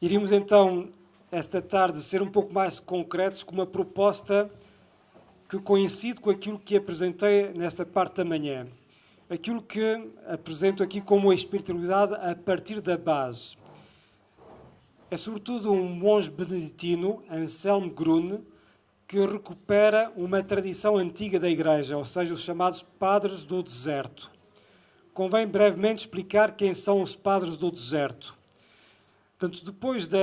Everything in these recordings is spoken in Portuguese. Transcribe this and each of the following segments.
Iríamos então, esta tarde, ser um pouco mais concretos com uma proposta que coincide com aquilo que apresentei nesta parte da manhã. Aquilo que apresento aqui como a espiritualidade a partir da base. É sobretudo um monge beneditino, Anselmo Grune, que recupera uma tradição antiga da Igreja, ou seja, os chamados Padres do Deserto. Convém brevemente explicar quem são os Padres do Deserto. Portanto, depois de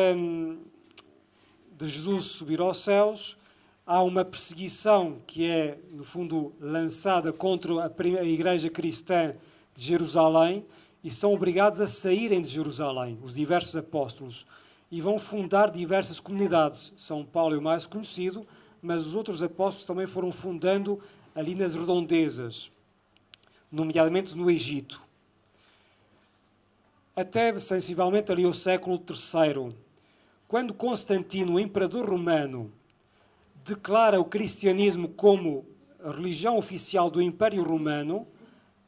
Jesus subir aos céus, há uma perseguição que é, no fundo, lançada contra a Igreja Cristã de Jerusalém e são obrigados a saírem de Jerusalém, os diversos apóstolos, e vão fundar diversas comunidades. São Paulo é o mais conhecido, mas os outros apóstolos também foram fundando ali nas redondezas, nomeadamente no Egito. Até, sensivelmente, ali ao século III, quando Constantino, o imperador romano, declara o cristianismo como a religião oficial do Império Romano,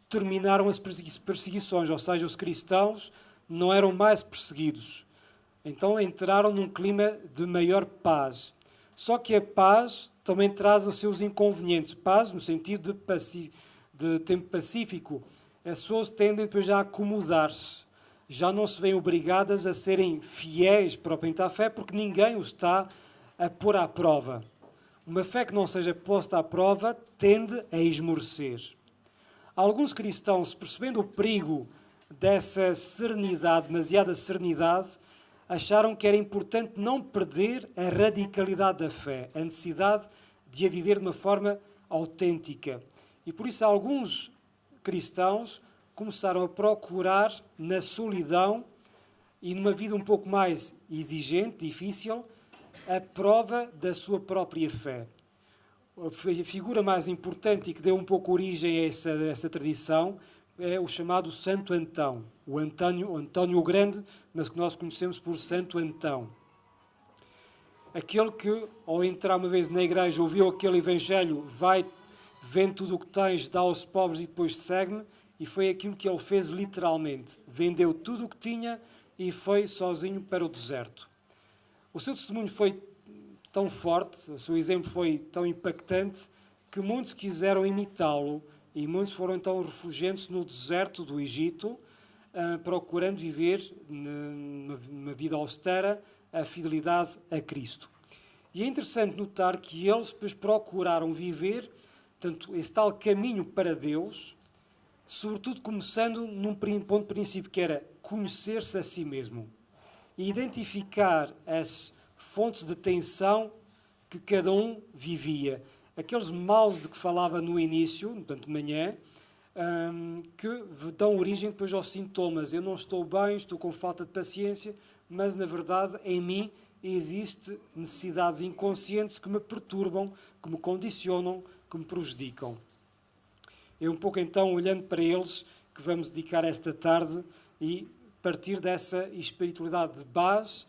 terminaram as perseguições, ou seja, os cristãos não eram mais perseguidos. Então entraram num clima de maior paz. Só que a paz também traz os seus inconvenientes. Paz no sentido de tempo pacífico. As pessoas tendem depois já a acomodar-se. Já não se veem obrigadas a serem fiéis propriamente à fé, porque ninguém os está a pôr à prova. Uma fé que não seja posta à prova tende a esmorecer. Alguns cristãos, percebendo o perigo dessa serenidade, demasiada serenidade, acharam que era importante não perder a radicalidade da fé, a necessidade de a viver de uma forma autêntica. E por isso alguns cristãos começaram a procurar na solidão e numa vida um pouco mais exigente, difícil, a prova da sua própria fé. A figura mais importante e que deu um pouco origem a essa tradição é o chamado Santo Antão, o Antônio o Grande, mas que nós conhecemos por Santo Antão. Aquele que, ao entrar uma vez na igreja, ouviu aquele evangelho, vai, vende tudo o que tens, dá aos pobres e depois segue-me, e foi aquilo que ele fez literalmente. Vendeu tudo o que tinha e foi sozinho para o deserto. O seu testemunho foi tão forte, o seu exemplo foi tão impactante, que muitos quiseram imitá-lo e muitos foram então refugiando-se no deserto do Egito, procurando viver numa vida austera a fidelidade a Cristo. E é interessante notar que eles depois procuraram viver, tanto esse tal caminho para Deus, sobretudo começando num ponto de princípio que era conhecer-se a si mesmo e identificar as fontes de tensão que cada um vivia. Aqueles males de que falava no início, portanto, de manhã, que dão origem depois aos sintomas. Eu não estou bem, estou com falta de paciência, mas, na verdade, em mim existem necessidades inconscientes que me perturbam, que me condicionam, que me prejudicam. É um pouco, então, olhando para eles, que vamos dedicar esta tarde e partir dessa espiritualidade de base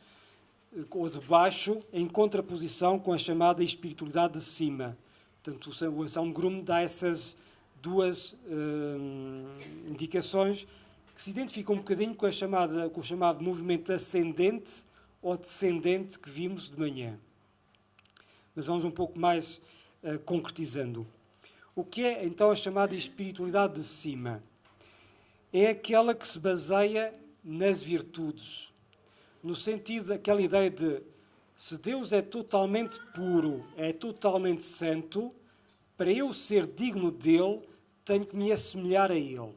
ou de baixo, em contraposição com a chamada espiritualidade de cima. Portanto, o Anselmo Grune dá essas duas indicações que se identificam um bocadinho com o chamado movimento ascendente ou descendente que vimos de manhã. Mas vamos um pouco mais concretizando. O que é, então, a chamada espiritualidade de cima? É aquela que se baseia nas virtudes, no sentido daquela ideia de se Deus é totalmente puro, é totalmente santo, para eu ser digno dele, tenho que me assemelhar a ele.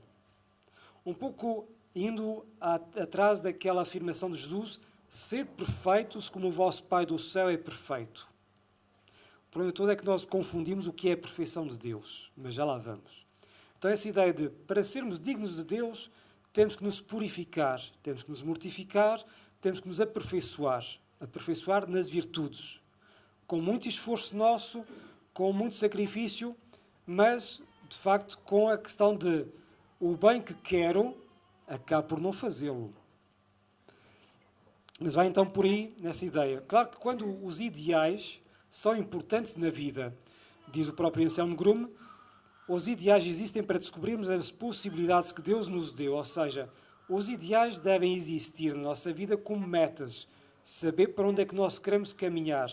Um pouco indo atrás daquela afirmação de Jesus, sede perfeitos como o vosso Pai do céu é perfeito. O problema todo é que nós confundimos o que é a perfeição de Deus, mas já lá vamos. Então essa ideia de, para sermos dignos de Deus, temos que nos purificar, temos que nos mortificar, temos que nos aperfeiçoar nas virtudes, com muito esforço nosso, com muito sacrifício, mas, de facto, com a questão de o bem que quero, acabo por não fazê-lo. Mas vai então por aí, nessa ideia. Claro que quando os ideais são importantes na vida, diz o próprio Anselmo Grune, os ideais existem para descobrirmos as possibilidades que Deus nos deu, ou seja, os ideais devem existir na nossa vida como metas, saber para onde é que nós queremos caminhar.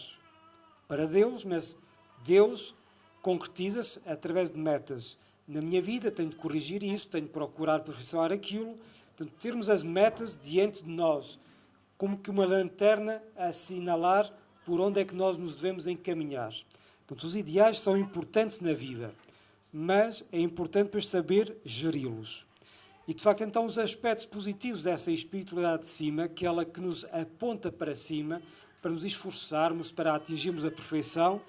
Para Deus, mas Deus concretiza-se através de metas. Na minha vida tenho de corrigir isso, tenho de procurar aperfeiçoar aquilo. Portanto, termos as metas diante de nós, como que uma lanterna a assinalar por onde é que nós nos devemos encaminhar. Portanto, os ideais são importantes na vida, mas é importante depois saber geri-los. E, de facto, então, os aspectos positivos dessa espiritualidade de cima, aquela que nos aponta para cima, para nos esforçarmos, para atingirmos a perfeição,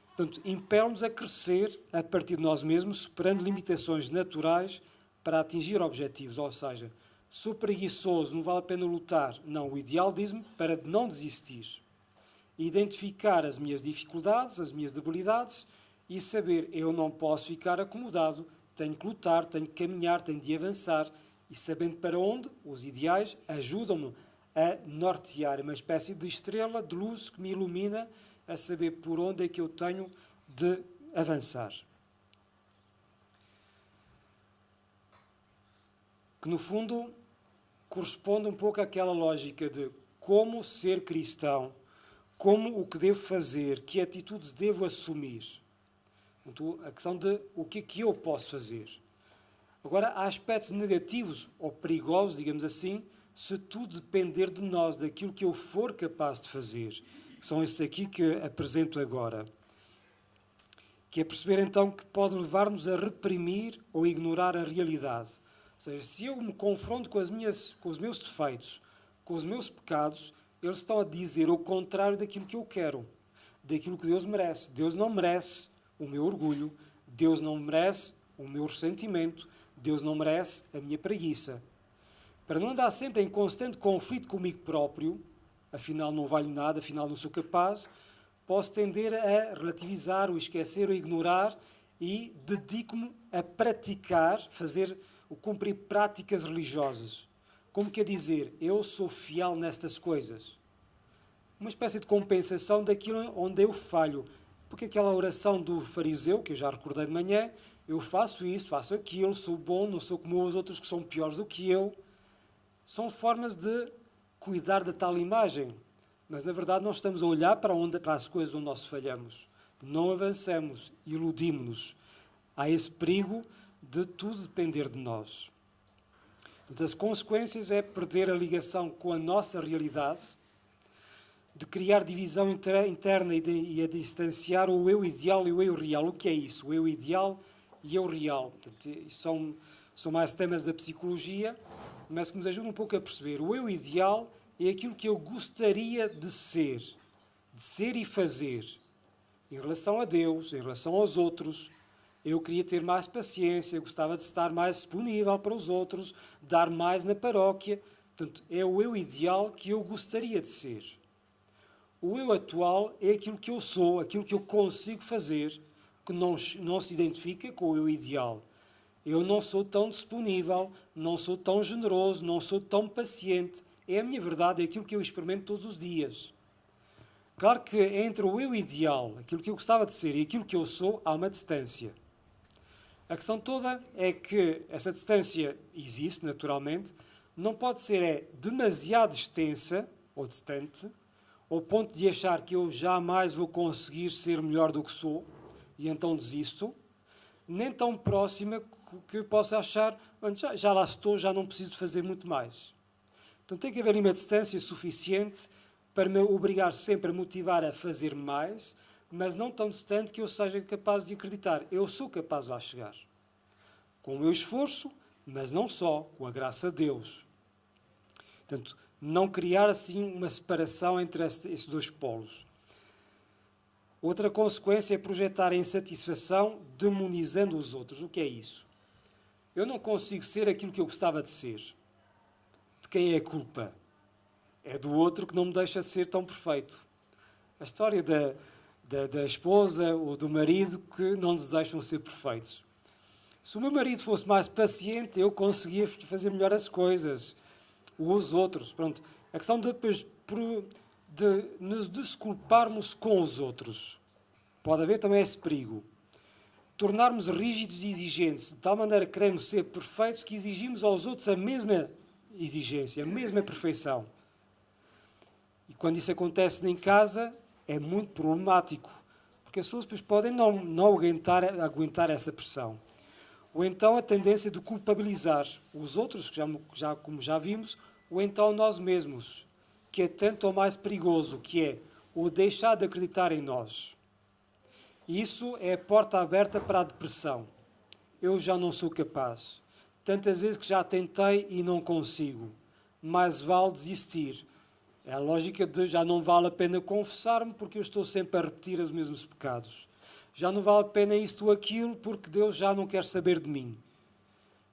portanto, impele-nos a crescer a partir de nós mesmos, superando limitações naturais para atingir objetivos. Ou seja, sou preguiçoso, não vale a pena lutar. Não, o ideal diz-me para não desistir. Identificar as minhas dificuldades, as minhas debilidades e saber, eu não posso ficar acomodado, tenho que lutar, tenho que caminhar, tenho de avançar. E sabendo para onde, os ideais ajudam-me a nortear uma espécie de estrela, de luz que me ilumina a saber por onde é que eu tenho de avançar. Que, no fundo, corresponde um pouco àquela lógica de como ser cristão, como o que devo fazer, que atitudes devo assumir. Então, a questão de o que é que eu posso fazer. Agora, há aspectos negativos ou perigosos, digamos assim, se tudo depender de nós, daquilo que eu for capaz de fazer. Que são esses aqui que apresento agora. Que é perceber, então, que pode levar-nos a reprimir ou ignorar a realidade. Ou seja, se eu me confronto com os meus defeitos, com os meus pecados, eles estão a dizer o contrário daquilo que eu quero, daquilo que Deus merece. Deus não merece o meu orgulho, Deus não merece o meu ressentimento, Deus não merece a minha preguiça. Para não andar sempre em constante conflito comigo próprio, afinal não valho nada, afinal não sou capaz, posso tender a relativizar, ou esquecer, ou ignorar e dedico-me a praticar, cumprir práticas religiosas. Como quer dizer, eu sou fiel nestas coisas. Uma espécie de compensação daquilo onde eu falho. Porque aquela oração do fariseu, que eu já recordei de manhã, eu faço isto, faço aquilo, sou bom, não sou como os outros que são piores do que eu. São formas de cuidar da tal imagem. Mas, na verdade, nós estamos a olhar para as coisas onde nós falhamos. Não avançamos, iludimos-nos. Há esse perigo de tudo depender de nós. Portanto, as consequências é perder a ligação com a nossa realidade, de criar divisão interna e a distanciar o eu ideal e o eu real. O que é isso? O eu ideal e o eu real. Portanto, são mais temas da psicologia, mas que nos ajudam um pouco a perceber. O eu ideal é aquilo que eu gostaria de ser e fazer, em relação a Deus, em relação aos outros. Eu queria ter mais paciência, gostava de estar mais disponível para os outros, dar mais na paróquia. Portanto, é o eu ideal que eu gostaria de ser. O eu atual é aquilo que eu sou, aquilo que eu consigo fazer, que não se identifica com o eu ideal. Eu não sou tão disponível, não sou tão generoso, não sou tão paciente. É a minha verdade, é aquilo que eu experimento todos os dias. Claro que entre o eu ideal, aquilo que eu gostava de ser, e aquilo que eu sou, há uma distância. A questão toda é que essa distância existe, naturalmente, não pode ser demasiado extensa ou distante, ao ponto de achar que eu jamais vou conseguir ser melhor do que sou, e então desisto, nem tão próxima que eu possa achar, já lá estou, já não preciso de fazer muito mais. Então tem que haver uma distância suficiente para me obrigar sempre a motivar a fazer mais, mas não tão distante que eu seja capaz de acreditar. Eu sou capaz de lá chegar. Com o meu esforço, mas não só, com a graça de Deus. Portanto, não criar assim uma separação entre esses dois polos. Outra consequência é projetar a insatisfação demonizando os outros. O que é isso? Eu não consigo ser aquilo que eu gostava de ser. De quem é a culpa? É do outro que não me deixa ser tão perfeito. A história da esposa ou do marido que não nos deixam ser perfeitos. Se o meu marido fosse mais paciente, eu conseguia fazer melhor as coisas. Os outros, pronto. A questão de nos desculparmos com os outros. Pode haver também esse perigo. Tornarmos rígidos e exigentes, de tal maneira que queremos ser perfeitos que exigimos aos outros a mesma exigência, a mesma perfeição. E quando isso acontece em casa, é muito problemático, porque as pessoas depois podem não aguentar essa pressão. Ou então a tendência de culpabilizar os outros, como já vimos, ou então nós mesmos, que é tanto ou mais perigoso, que é o deixar de acreditar em nós. E isso é a porta aberta para a depressão. Eu já não sou capaz. Tantas vezes que já tentei e não consigo. Mais vale desistir. É a lógica de já não vale a pena confessar-me porque eu estou sempre a repetir os mesmos pecados. Já não vale a pena isto ou aquilo porque Deus já não quer saber de mim.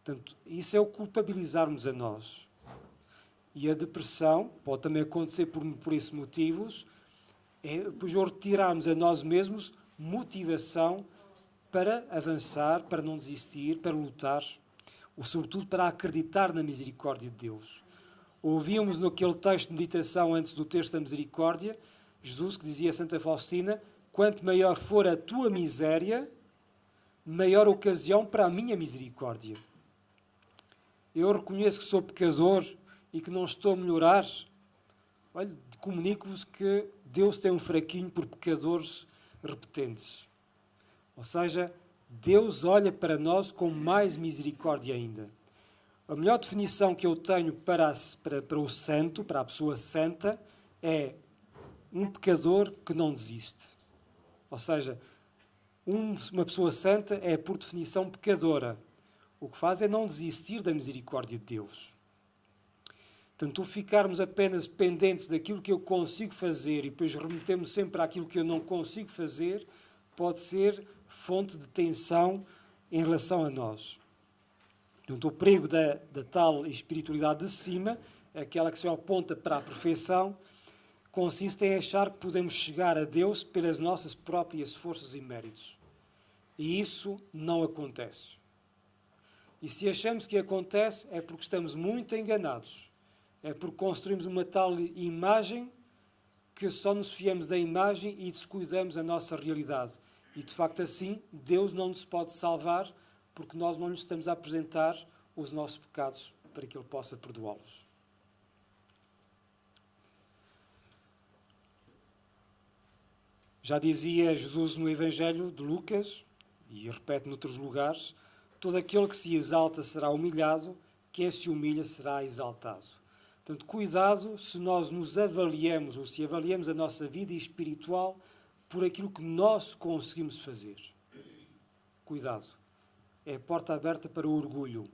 Portanto, isso é o culpabilizarmos a nós. E a depressão pode também acontecer por esses motivos, depois retirarmos a nós mesmos motivação para avançar, para não desistir, para lutar, ou sobretudo para acreditar na misericórdia de Deus. Ouvíamos naquele texto de meditação antes do texto da misericórdia, Jesus que dizia a Santa Faustina, quanto maior for a tua miséria, maior ocasião para a minha misericórdia. Eu reconheço que sou pecador e que não estou a melhorar. Olha, comunico-vos que Deus tem um fraquinho por pecadores repetentes. Ou seja, Deus olha para nós com mais misericórdia ainda. A melhor definição que eu tenho para o santo, para a pessoa santa, é um pecador que não desiste. Ou seja, uma pessoa santa é, por definição, pecadora. O que faz é não desistir da misericórdia de Deus. Portanto, ficarmos apenas dependentes daquilo que eu consigo fazer e depois remetemos sempre àquilo que eu não consigo fazer, pode ser fonte de tensão em relação a nós. Portanto, o perigo da tal espiritualidade de cima, aquela que se aponta para a perfeição, consiste em achar que podemos chegar a Deus pelas nossas próprias forças e méritos. E isso não acontece. E se achamos que acontece, é porque estamos muito enganados. É porque construímos uma tal imagem que só nos fiamos da imagem e descuidamos a nossa realidade. E, de facto, assim, Deus não nos pode salvar porque nós não lhe estamos a apresentar os nossos pecados para que Ele possa perdoá-los. Já dizia Jesus no Evangelho de Lucas, e repete noutros lugares, todo aquele que se exalta será humilhado, quem se humilha será exaltado. Portanto, cuidado se nós nos avaliamos, ou se avaliamos a nossa vida espiritual por aquilo que nós conseguimos fazer. Cuidado. É a porta aberta para o orgulho,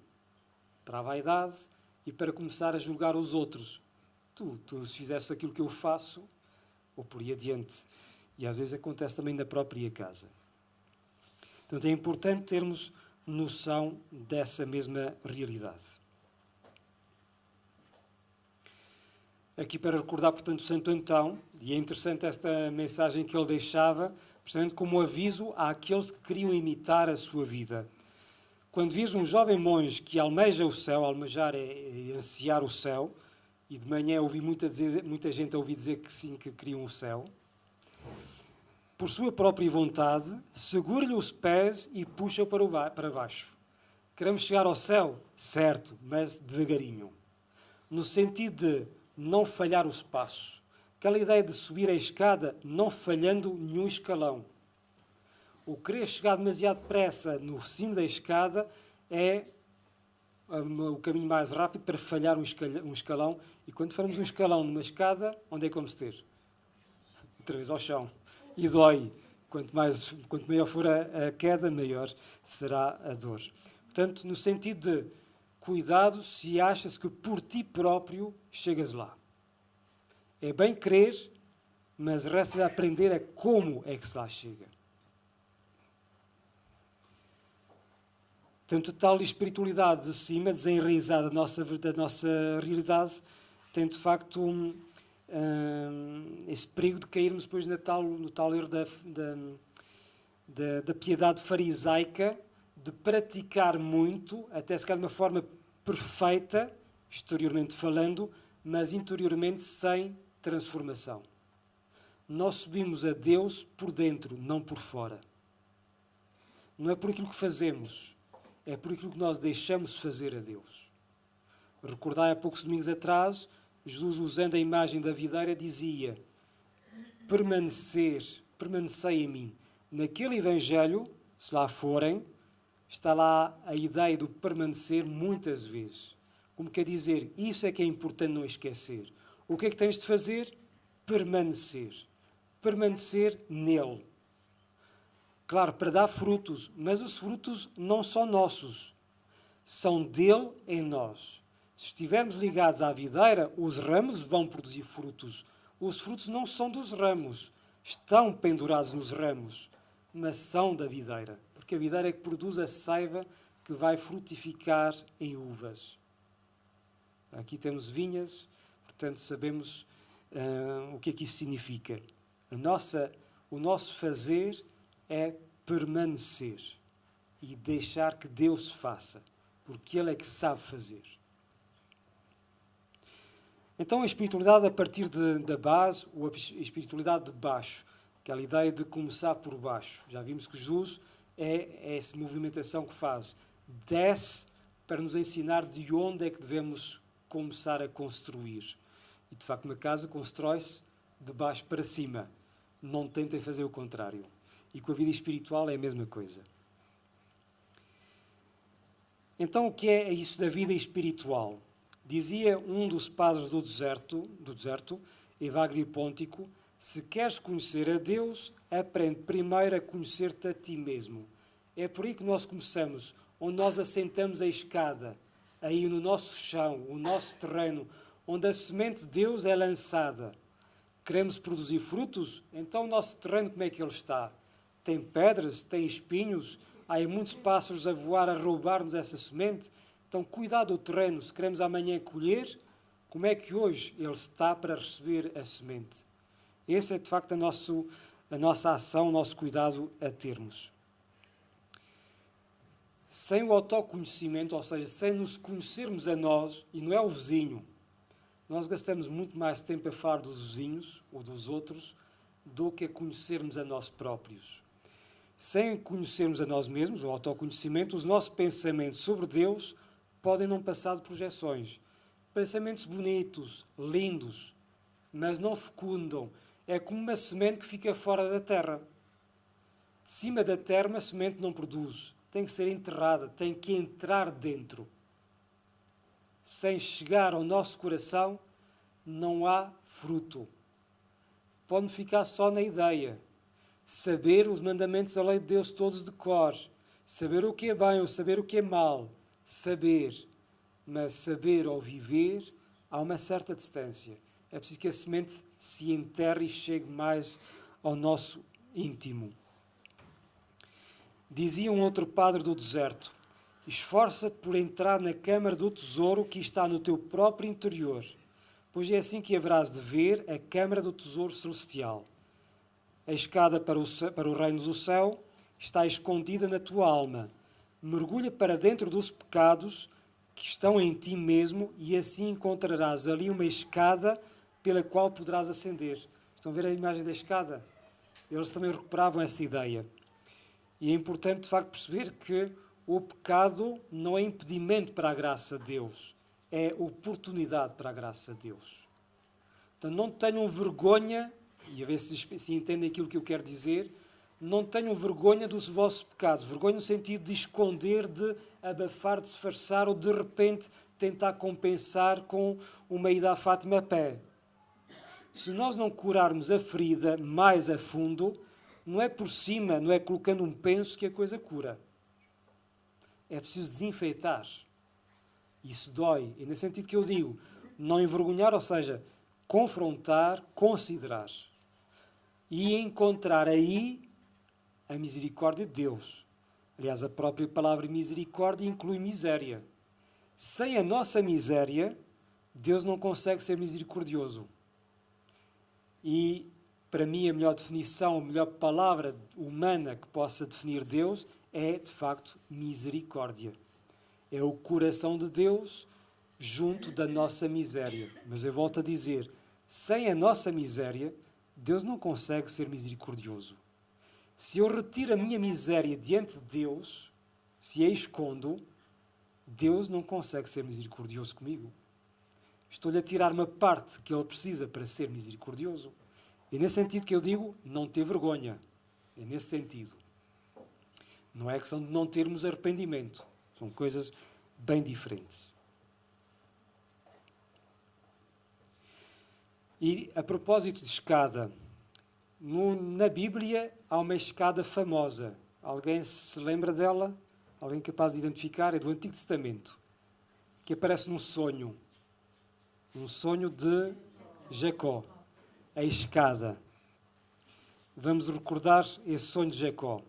para a vaidade e para começar a julgar os outros. Tu se fizesse aquilo que eu faço, ou por aí adiante. E às vezes acontece também na própria casa. Portanto, é importante termos noção dessa mesma realidade. Aqui para recordar, portanto, Santo Antão, e é interessante esta mensagem que ele deixava, precisamente como aviso àqueles que queriam imitar a sua vida. Quando vis um jovem monge que almeja o céu, almejar é ansiar o céu, e de manhã ouvi muita gente a ouvir dizer que sim, que queriam o céu, por sua própria vontade, segure-lhe os pés e puxa-o para baixo. Queremos chegar ao céu? Certo, mas devagarinho. No sentido de não falhar os passos. Aquela ideia de subir a escada não falhando nenhum escalão. O querer chegar demasiado depressa no cimo da escada é o caminho mais rápido para falhar um escalão. E quando formos um escalão numa escada, onde é que vamos ter? Outra vez ao chão. E dói. Quanto maior for a queda, maior será a dor. Portanto, no sentido de cuidado se achas que por ti próprio chegas lá. É bem querer, mas resta aprender a como é que se lá chega. Portanto, tal espiritualidade de cima, desenraizada da nossa realidade, tem de facto esse perigo de cairmos depois no tal erro da piedade farisaica, de praticar muito, até se calhar de uma forma perfeita, exteriormente falando, mas interiormente sem transformação. Nós subimos a Deus por dentro, não por fora. Não é por aquilo que fazemos, é por aquilo que nós deixamos fazer a Deus. Recordai há poucos domingos atrás, Jesus, usando a imagem da videira, dizia: permanecei em mim. Naquele Evangelho, se lá forem, está lá a ideia do permanecer muitas vezes. Como quer dizer, isso é que é importante não esquecer. O que é que tens de fazer? Permanecer. Permanecer nele. Claro, para dar frutos, mas os frutos não são nossos. São dele em nós. Se estivermos ligados à videira, os ramos vão produzir frutos. Os frutos não são dos ramos. Estão pendurados nos ramos, mas são da videira. Porque a videira é que produz a seiva que vai frutificar em uvas. Aqui temos vinhas, portanto sabemos o que é que isso significa. O nosso fazer é permanecer e deixar que Deus faça, porque Ele é que sabe fazer. Então a espiritualidade a partir da base, ou a espiritualidade de baixo, aquela ideia de começar por baixo. Já vimos que Jesus é essa movimentação que faz. Desce para nos ensinar de onde é que devemos começar a construir. E de facto uma casa constrói-se de baixo para cima. Não tentem fazer o contrário. E com a vida espiritual é a mesma coisa. Então o que é isso da vida espiritual? Dizia um dos padres do deserto, Evagrio Póntico: se queres conhecer a Deus, aprende primeiro a conhecer-te a ti mesmo. É por aí que nós começamos, onde nós assentamos a escada, aí no nosso chão, o nosso terreno, onde a semente de Deus é lançada. Queremos produzir frutos? Então o nosso terreno como é que ele está? Tem pedras, tem espinhos, há aí muitos pássaros a voar, a roubar-nos essa semente. Então cuidado do terreno, se queremos amanhã colher, como é que hoje ele está para receber a semente? Esse é de facto a nossa ação, o nosso cuidado a termos. Sem o autoconhecimento, ou seja, sem nos conhecermos a nós, e não é o vizinho, nós gastamos muito mais tempo a falar dos vizinhos ou dos outros do que a conhecermos a nós próprios. Sem conhecermos a nós mesmos, o autoconhecimento, os nossos pensamentos sobre Deus podem não passar de projeções. Pensamentos bonitos, lindos, mas não fecundam. É como uma semente que fica fora da terra. De cima da terra uma semente não produz. Tem que ser enterrada, tem que entrar dentro. Sem chegar ao nosso coração, não há fruto. Pode ficar só na ideia. Saber os mandamentos da lei de Deus todos de cor. Saber o que é bem ou saber o que é mal. Saber. Mas saber ou viver, há uma certa distância. É preciso que a semente se enterre e chegue mais ao nosso íntimo. Dizia um outro padre do deserto: esforça-te por entrar na câmara do tesouro que está no teu próprio interior, pois é assim que haverás de ver a câmara do tesouro celestial. A escada para o reino do céu está escondida na tua alma. Mergulha para dentro dos pecados que estão em ti mesmo e assim encontrarás ali uma escada pela qual poderás ascender. Estão a ver a imagem da escada? Eles também recuperavam essa ideia. E é importante, de facto, perceber que o pecado não é impedimento para a graça de Deus, é oportunidade para a graça de Deus. Então não tenham vergonha, e a ver se entendem aquilo que eu quero dizer, não tenham vergonha dos vossos pecados. Vergonha no sentido de esconder, de abafar, de disfarçar ou de repente tentar compensar com uma ida à Fátima a pé. Se nós não curarmos a ferida mais a fundo, não é por cima, não é colocando um penso que a coisa cura. É preciso desinfeitar. Isso dói. E nesse sentido que eu digo, não envergonhar, ou seja, confrontar, considerar. E encontrar aí a misericórdia de Deus. Aliás, a própria palavra misericórdia inclui miséria. Sem a nossa miséria, Deus não consegue ser misericordioso. E, para mim, a melhor definição, a melhor palavra humana que possa definir Deus é, de facto, misericórdia. É o coração de Deus junto da nossa miséria. Mas eu volto a dizer, sem a nossa miséria, Deus não consegue ser misericordioso. Se eu retiro a minha miséria diante de Deus, se a escondo, Deus não consegue ser misericordioso comigo. Estou-lhe a tirar uma parte que ele precisa para ser misericordioso. E nesse sentido que eu digo, não ter vergonha. É nesse sentido. Não é questão de não termos arrependimento. São coisas bem diferentes. E a propósito de escada, na Bíblia há uma escada famosa. Alguém se lembra dela? Alguém capaz de identificar? É do Antigo Testamento. Que aparece num sonho. Um sonho de Jacó. A escada. Vamos recordar esse sonho de Jacó.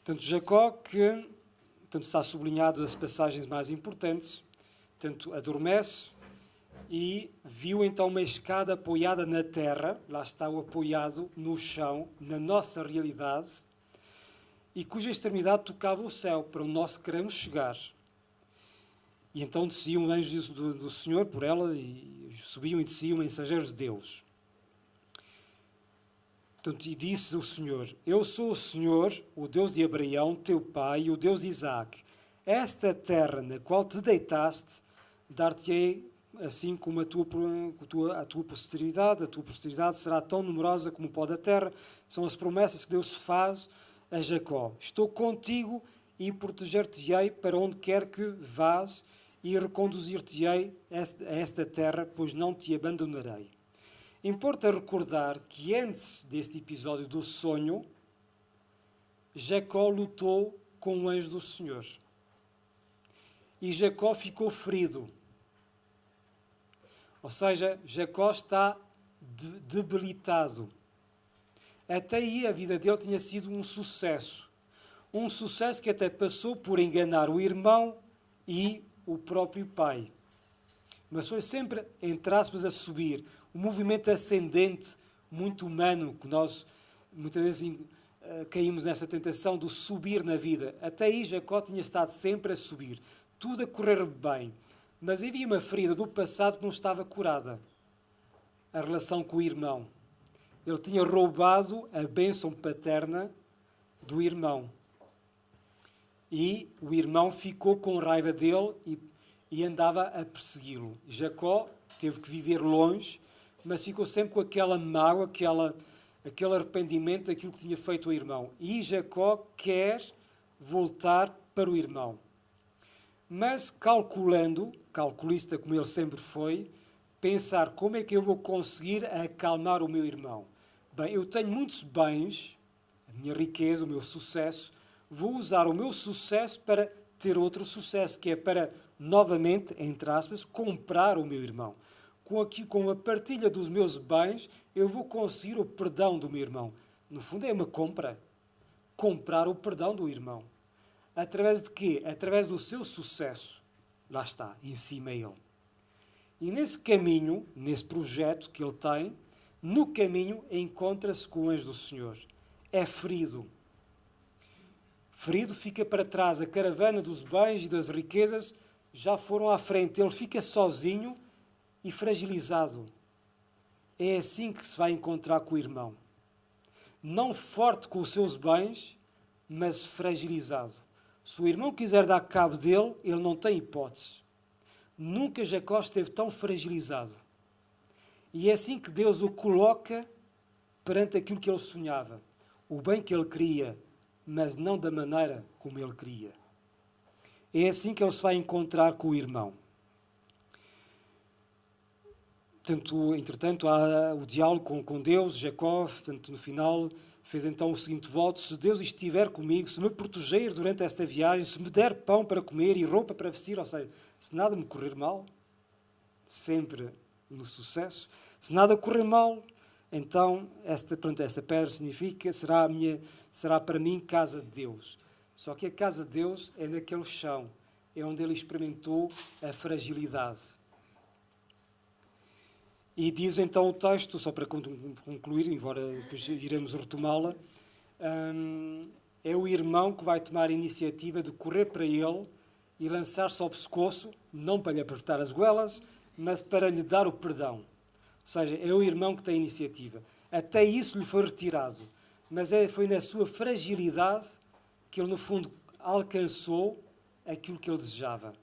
Tanto Jacó que, tanto está sublinhado as passagens mais importantes, tanto adormece e viu então uma escada apoiada na terra, lá está o apoiado no chão, na nossa realidade, e cuja extremidade tocava o céu, para onde nós queremos chegar. E então desciam anjos do Senhor por ela, e subiam e desciam mensageiros de Deus. Portanto, e disse o Senhor: Eu sou o Senhor, o Deus de Abraão, teu pai, e o Deus de Isaque. Esta terra na qual te deitaste, dar-te-ei assim como a tua posteridade. A tua posteridade será tão numerosa como o pó da terra. São as promessas que Deus faz a Jacó. Estou contigo e proteger-te-ei para onde quer que vás e reconduzir-te-ei a esta terra, pois não te abandonarei. Importa recordar que antes deste episódio do sonho, Jacó lutou com o anjo do Senhor. E Jacó ficou ferido. Ou seja, Jacó está debilitado. Até aí a vida dele tinha sido um sucesso. Um sucesso que até passou por enganar o irmão e o próprio pai. Mas foi sempre, entre aspas, a subir. Um movimento ascendente, muito humano, que nós muitas vezes caímos nessa tentação do subir na vida. Até aí Jacó tinha estado sempre a subir. Tudo a correr bem. Mas havia uma ferida do passado que não estava curada. A relação com o irmão. Ele tinha roubado a bênção paterna do irmão. E o irmão ficou com raiva dele e andava a persegui-lo. Jacó teve que viver longe, mas ficou sempre com aquela mágoa, aquele arrependimento daquilo que tinha feito ao irmão. E Jacó quer voltar para o irmão. Mas calculista como ele sempre foi, pensar como é que eu vou conseguir acalmar o meu irmão. Bem, eu tenho muitos bens, a minha riqueza, o meu sucesso, vou usar o meu sucesso para ter outro sucesso, que é para, novamente, entre aspas, comprar o meu irmão. Com a partilha dos meus bens, eu vou conseguir o perdão do meu irmão. No fundo é uma compra. Comprar o perdão do irmão. Através de quê? Através do seu sucesso. Lá está, em cima ele. E nesse caminho, nesse projeto que ele tem, no caminho encontra-se com o anjo do Senhor. É ferido. Ferido, fica para trás. A caravana dos bens e das riquezas já foram à frente. Ele fica sozinho e fragilizado. É assim que se vai encontrar com o irmão. Não forte com os seus bens, mas fragilizado. Se o irmão quiser dar cabo dele, ele não tem hipótese. Nunca Jacó esteve tão fragilizado. E é assim que Deus o coloca perante aquilo que ele sonhava. O bem que ele queria, mas não da maneira como ele queria. É assim que ele se vai encontrar com o irmão. Entretanto, há o diálogo com Deus. Jacó, no final, fez então o seguinte voto: se Deus estiver comigo, se me proteger durante esta viagem, se me der pão para comer e roupa para vestir, ou seja, se nada me correr mal, sempre no sucesso, se nada correr mal, então esta pedra significa, será para mim casa de Deus. Só que a casa de Deus é naquele chão, é onde ele experimentou a fragilidade. E diz então o texto, só para concluir, embora depois iremos retomá-la, é o irmão que vai tomar a iniciativa de correr para ele e lançar-se ao pescoço, não para lhe apertar as goelas, mas para lhe dar o perdão. Ou seja, é o irmão que tem a iniciativa. Até isso lhe foi retirado, mas foi na sua fragilidade que ele, no fundo, alcançou aquilo que ele desejava.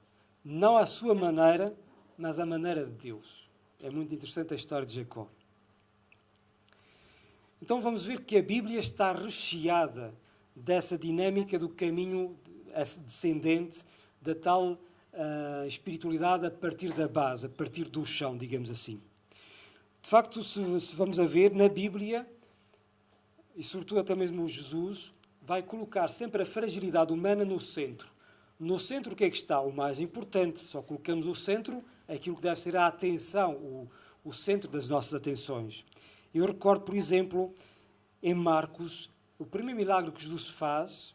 Não à sua maneira, mas à maneira de Deus. É muito interessante a história de Jacó. Então vamos ver que a Bíblia está recheada dessa dinâmica do caminho descendente, da tal espiritualidade a partir da base, a partir do chão, digamos assim. De facto, se vamos a ver, na Bíblia, e sobretudo até mesmo Jesus, vai colocar sempre a fragilidade humana no centro. No centro o que é que está? O mais importante. Só colocamos o centro, aquilo que deve ser a atenção, o centro das nossas atenções. Eu recordo, por exemplo, em Marcos, o primeiro milagre que Jesus faz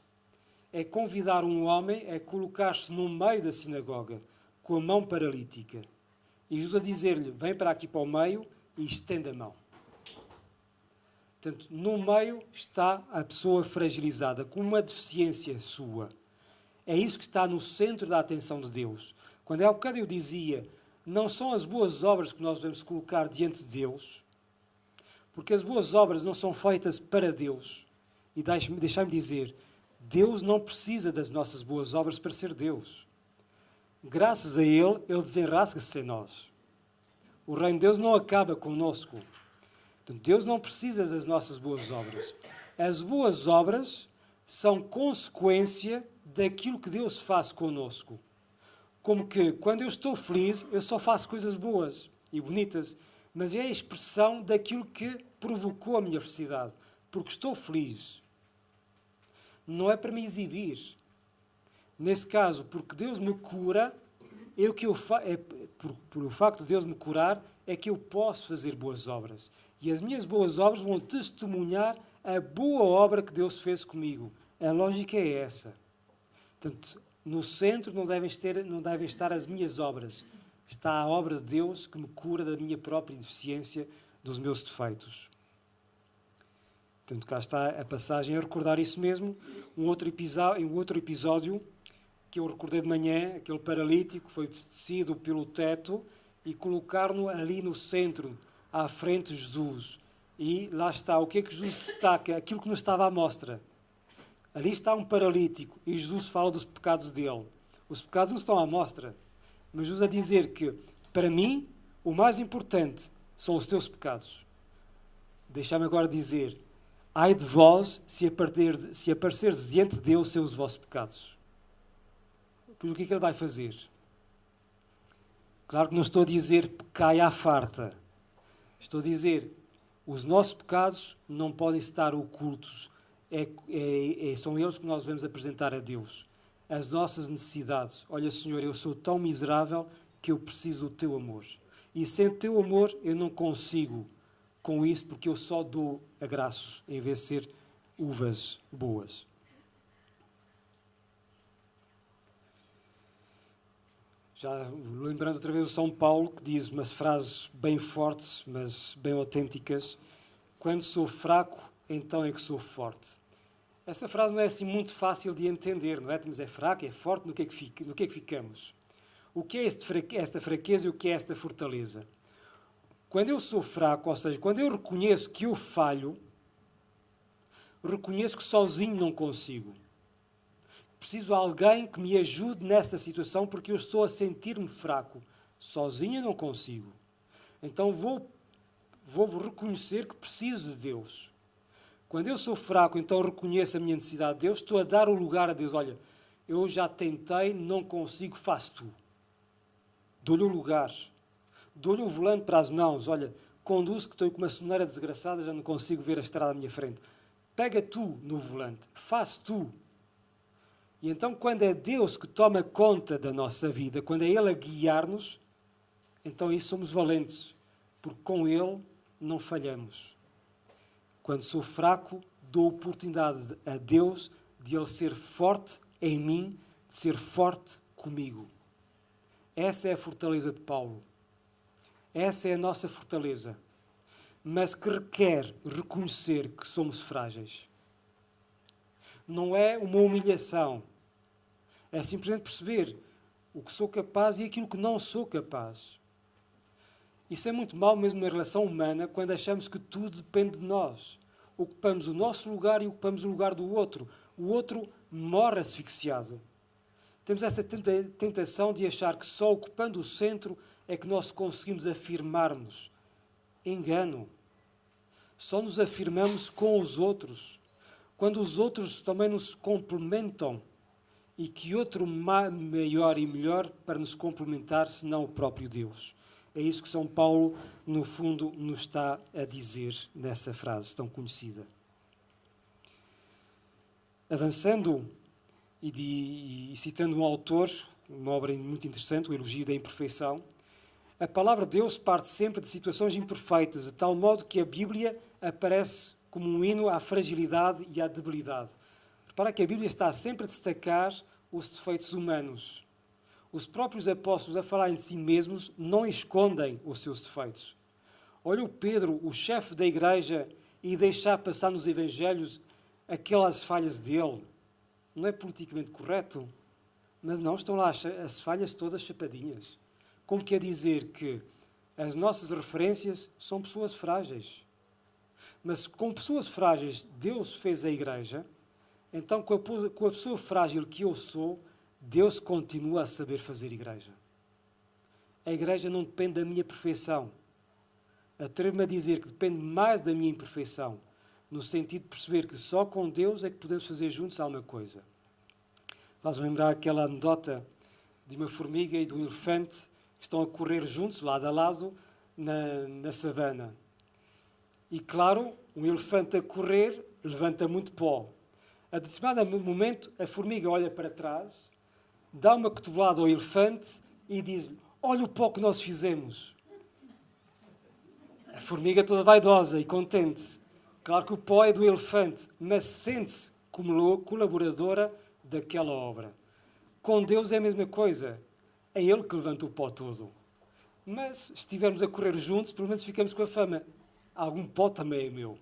é convidar um homem a colocar-se no meio da sinagoga, com a mão paralítica. E Jesus a dizer-lhe, vem para aqui para o meio e estende a mão. Portanto, no meio está a pessoa fragilizada, com uma deficiência sua. É isso que está no centro da atenção de Deus. Quando há bocado eu dizia, não são as boas obras que nós devemos colocar diante de Deus, porque as boas obras não são feitas para Deus. E deixai-me dizer, Deus não precisa das nossas boas obras para ser Deus. Graças a Ele, Ele desenrasca-se em nós. O reino de Deus não acaba conosco. Então, Deus não precisa das nossas boas obras. As boas obras são consequência daquilo que Deus faz conosco. Como que, quando eu estou feliz, eu só faço coisas boas e bonitas, mas é a expressão daquilo que provocou a minha felicidade. Porque estou feliz. Não é para me exibir. Nesse caso, porque Deus me cura, por o facto de Deus me curar, é que eu posso fazer boas obras. E as minhas boas obras vão testemunhar a boa obra que Deus fez comigo. A lógica é essa. Portanto, no centro não devem estar as minhas obras. Está a obra de Deus que me cura da minha própria deficiência, dos meus defeitos. Portanto, cá está a passagem a recordar isso mesmo. Um outro episódio que eu recordei de manhã, aquele paralítico foi descido pelo teto e colocar-no ali no centro, à frente de Jesus. E lá está, o que é que Jesus destaca? Aquilo que nos estava à mostra. Ali está um paralítico e Jesus fala dos pecados dele. Os pecados não estão à mostra, mas Jesus a dizer que, para mim, o mais importante são os teus pecados. Deixa-me agora dizer, ai de vós se aparecerdes diante de Deus sem os vossos pecados. Pois o que é que Ele vai fazer? Claro que não estou a dizer pecai à farta. Estou a dizer, os nossos pecados não podem estar ocultos. São eles que nós devemos apresentar a Deus. As nossas necessidades. Olha, Senhor, eu sou tão miserável que eu preciso do Teu amor. E sem o Teu amor eu não consigo com isso, porque eu só dou agraços em vez de ser uvas boas. Já lembrando outra vez o São Paulo, que diz umas frases bem fortes, mas bem autênticas. Quando sou fraco, então é que sou forte. Essa frase não é assim muito fácil de entender, não é? Mas é fraco, é forte, no que é que ficamos? O que é esta fraqueza e o que é esta fortaleza? Quando eu sou fraco, ou seja, quando eu reconheço que eu falho, reconheço que sozinho não consigo. Preciso de alguém que me ajude nesta situação porque eu estou a sentir-me fraco. Sozinho eu não consigo. Então vou reconhecer que preciso de Deus. Quando eu sou fraco, então reconheço a minha necessidade de Deus, estou a dar o lugar a Deus. Olha, eu já tentei, não consigo, faz tu. Dou-lhe o lugar. Dou-lhe o volante para as mãos. Olha, conduz que estou com uma soneira desgraçada, já não consigo ver a estrada à minha frente. Pega tu no volante. Faz tu. E então, quando é Deus que toma conta da nossa vida, quando é Ele a guiar-nos, então aí somos valentes, porque com Ele não falhamos. Quando sou fraco, dou oportunidade a Deus de Ele ser forte em mim, de ser forte comigo. Essa é a fortaleza de Paulo. Essa é a nossa fortaleza, mas que requer reconhecer que somos frágeis. Não é uma humilhação. É simplesmente perceber o que sou capaz e aquilo que não sou capaz. Isso é muito mau mesmo na relação humana, quando achamos que tudo depende de nós. Ocupamos o nosso lugar e ocupamos o lugar do outro. O outro morre asfixiado. Temos essa tentação de achar que só ocupando o centro é que nós conseguimos afirmarmos. Engano. Só nos afirmamos com os outros. Quando os outros também nos complementam. E que outro maior e melhor para nos complementar, senão o próprio Deus. É isso que São Paulo, no fundo, nos está a dizer nessa frase tão conhecida. Avançando e citando um autor, uma obra muito interessante, o Elogio da Imperfeição, a palavra de Deus parte sempre de situações imperfeitas, de tal modo que a Bíblia aparece como um hino à fragilidade e à debilidade. Repara que a Bíblia está sempre a destacar os defeitos humanos. Os próprios apóstolos, a falarem de si mesmos, não escondem os seus defeitos. Olha o Pedro, o chefe da igreja, e deixar passar nos evangelhos aquelas falhas dele. Não é politicamente correto, mas não, estão lá as falhas todas chapadinhas. Como quer dizer que as nossas referências são pessoas frágeis. Mas com pessoas frágeis Deus fez a igreja, então com a pessoa frágil que eu sou, Deus continua a saber fazer igreja. A igreja não depende da minha perfeição. Atrevo-me a dizer que depende mais da minha imperfeição, no sentido de perceber que só com Deus é que podemos fazer juntos alguma coisa. Faz-me lembrar aquela anedota de uma formiga e de um elefante que estão a correr juntos, lado a lado, na savana. E claro, um elefante a correr levanta muito pó. A determinado momento, a formiga olha para trás, dá uma cotovelada ao elefante e diz-lhe: olha o pó que nós fizemos. A formiga toda vaidosa e contente. Claro que o pó é do elefante, mas sente-se como colaboradora daquela obra. Com Deus é a mesma coisa. É Ele que levanta o pó todo. Mas, se estivermos a correr juntos, pelo menos ficamos com a fama. Algum pó também é meu.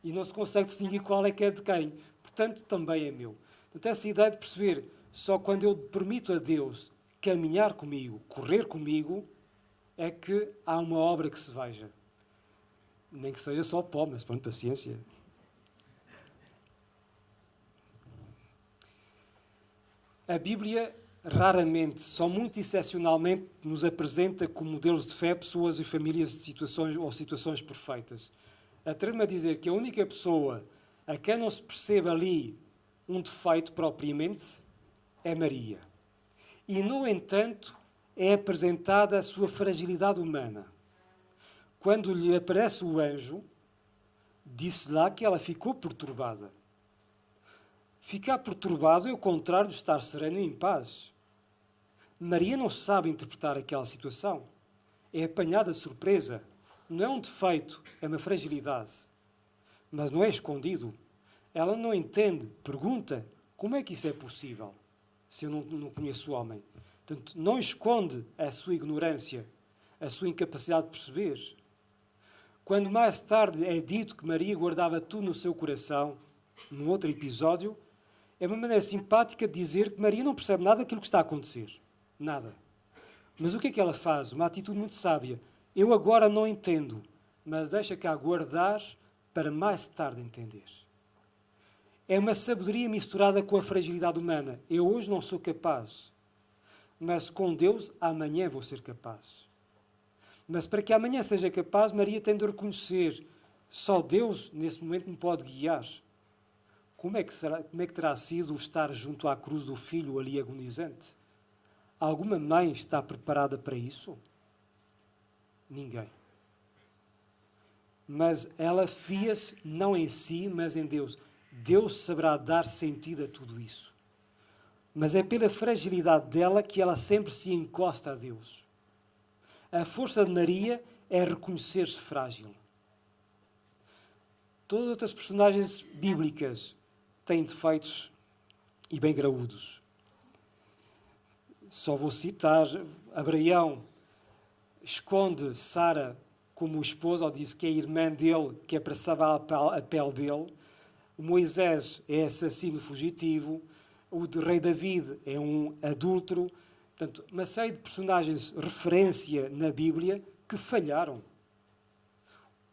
E não se consegue distinguir qual é que é de quem. Portanto, também é meu. Portanto, essa ideia de perceber, só quando eu permito a Deus caminhar comigo, correr comigo, é que há uma obra que se veja. Nem que seja só pó, mas pronto, paciência. A Bíblia raramente, só muito excepcionalmente, nos apresenta como modelos de fé pessoas e famílias de situações perfeitas. Atrevo-me a dizer que a única pessoa a quem não se percebe ali um defeito propriamente é Maria. E, no entanto, é apresentada a sua fragilidade humana. Quando lhe aparece o anjo, disse lá que ela ficou perturbada. Ficar perturbado é o contrário de estar sereno e em paz. Maria não sabe interpretar aquela situação. É apanhada de surpresa. Não é um defeito, é uma fragilidade. Mas não é escondido. Ela não entende, pergunta, como é que isso é possível, se eu não conheço o homem? Portanto, não esconde a sua ignorância, a sua incapacidade de perceber. Quando mais tarde é dito que Maria guardava tudo no seu coração, num outro episódio, é uma maneira simpática de dizer que Maria não percebe nada daquilo que está a acontecer. Nada. Mas o que é que ela faz? Uma atitude muito sábia. Eu agora não entendo, mas deixa cá guardar para mais tarde entender. É uma sabedoria misturada com a fragilidade humana. Eu hoje não sou capaz, mas com Deus amanhã vou ser capaz. Mas para que amanhã seja capaz, Maria tem de reconhecer: só Deus nesse momento me pode guiar. Como é que terá sido estar junto à cruz do filho ali agonizante? Alguma mãe está preparada para isso? Ninguém. Mas ela fia-se não em si, mas em Deus. Deus saberá dar sentido a tudo isso. Mas é pela fragilidade dela que ela sempre se encosta a Deus. A força de Maria é reconhecer-se frágil. Todas as outras personagens bíblicas têm defeitos e bem graúdos. Só vou citar: Abraão esconde Sara como esposa, ou diz que é a irmã dele, que abraçava a pele dele. O Moisés é assassino fugitivo. O de rei David é um adúltero. Portanto, uma série de personagens de referência na Bíblia que falharam.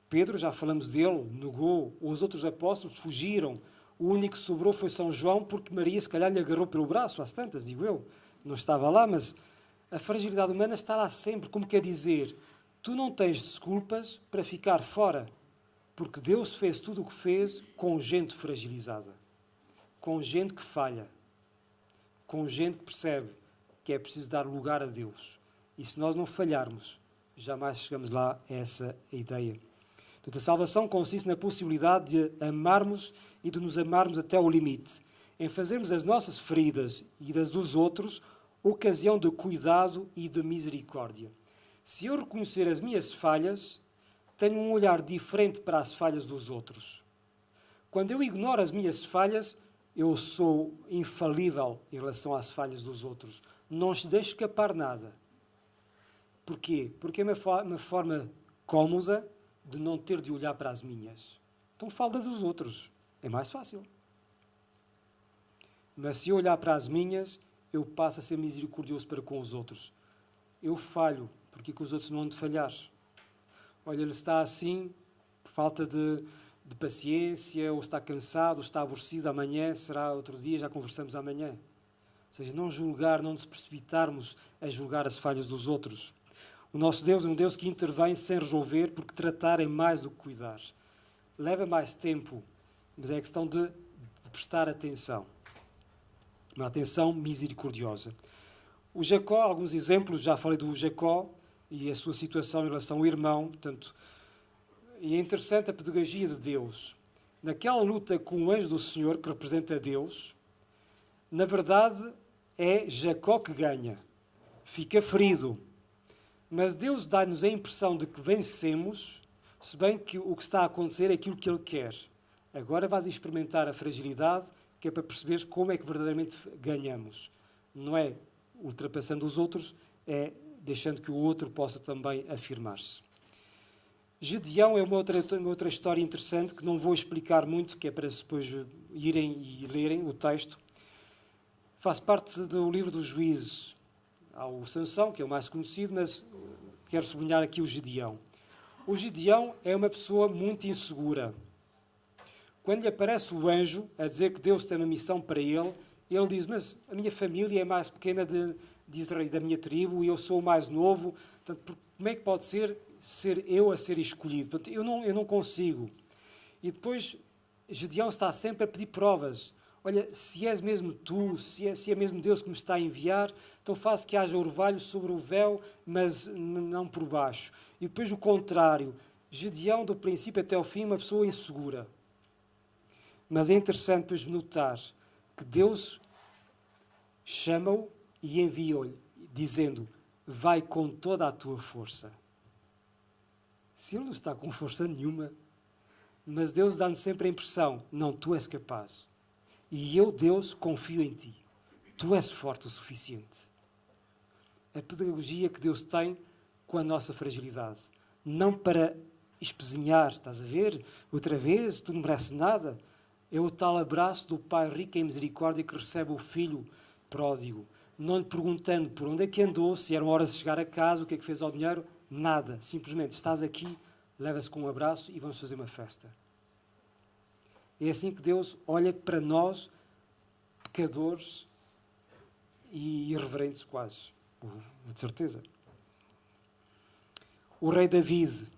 Pedro, já falamos dele, negou. Os outros apóstolos fugiram. O único que sobrou foi São João, porque Maria se calhar lhe agarrou pelo braço, às tantas, digo eu. Não estava lá, mas A fragilidade humana está lá sempre, como quer dizer, tu não tens desculpas para ficar fora, porque Deus fez tudo o que fez com gente fragilizada, com gente que falha, com gente que percebe que é preciso dar lugar a Deus. E se nós não falharmos, jamais chegamos lá a essa ideia. Portanto, a salvação consiste na possibilidade de amarmos e de nos amarmos até ao limite, em fazermos as nossas feridas e das dos outros ocasião de cuidado e de misericórdia. Se eu reconhecer as minhas falhas, tenho um olhar diferente para as falhas dos outros. Quando eu ignoro as minhas falhas, eu sou infalível em relação às falhas dos outros. Não os deixo escapar nada. Porquê? Porque é uma forma cómoda de não ter de olhar para as minhas. Então falo das dos outros. É mais fácil. Mas se eu olhar para as minhas, eu passo a ser misericordioso para com os outros. Eu falho, porque que os outros não hão de falhar? Olha, ele está assim, por falta de paciência, ou está cansado, ou está aborrecido, amanhã será outro dia, já conversamos amanhã. Ou seja, não julgar, não nos precipitarmos a julgar as falhas dos outros. O nosso Deus é um Deus que intervém sem resolver, porque tratar é mais do que cuidar. Leva mais tempo, mas é questão de prestar atenção. Uma atenção misericordiosa. O Jacó, alguns exemplos, já falei do Jacó e a sua situação em relação ao irmão, portanto, e é interessante a pedagogia de Deus. Naquela luta com o anjo do Senhor, que representa Deus, na verdade é Jacó que ganha, fica ferido. Mas Deus dá-nos a impressão de que vencemos, se bem que o que está a acontecer é aquilo que Ele quer. Agora vais experimentar a fragilidade, que é para perceberes como é que verdadeiramente ganhamos. Não é ultrapassando os outros, é deixando que o outro possa também afirmar-se. Gedeão é uma outra história interessante que não vou explicar muito, que é para depois irem e lerem o texto. Faz parte do livro dos Juízes. Há o Sansão, que é o mais conhecido, mas quero sublinhar aqui o Gedeão. O Gedeão é uma pessoa muito insegura. Quando lhe aparece o anjo a dizer que Deus tem uma missão para ele, ele diz, mas a minha família é mais pequena de Israel, da minha tribo, e eu sou o mais novo, portanto, como é que pode ser eu a ser escolhido? Portanto, eu não consigo. E depois, Gedeão está sempre a pedir provas. Olha, se és mesmo tu, se é mesmo Deus que me está a enviar, então faço que haja orvalho sobre o véu, mas não por baixo. E depois o contrário. Gedeão, do princípio até ao fim, uma pessoa insegura. Mas é interessante depois notar que Deus chama-o e envia-o, dizendo, vai com toda a tua força. Se ele não está com força nenhuma, mas Deus dá-nos sempre a impressão, não, tu és capaz. E eu, Deus, confio em ti. Tu és forte o suficiente. A pedagogia que Deus tem com a nossa fragilidade. Não para espezinhar, estás a ver? Outra vez, tu não mereces nada. É o tal abraço do Pai rico em misericórdia que recebe o filho pródigo. Não lhe perguntando por onde é que andou, se eram horas de chegar a casa, o que é que fez ao dinheiro. Nada. Simplesmente, estás aqui, leva-se com um abraço e vamos fazer uma festa. É assim que Deus olha para nós, pecadores e irreverentes quase, de certeza. O rei David.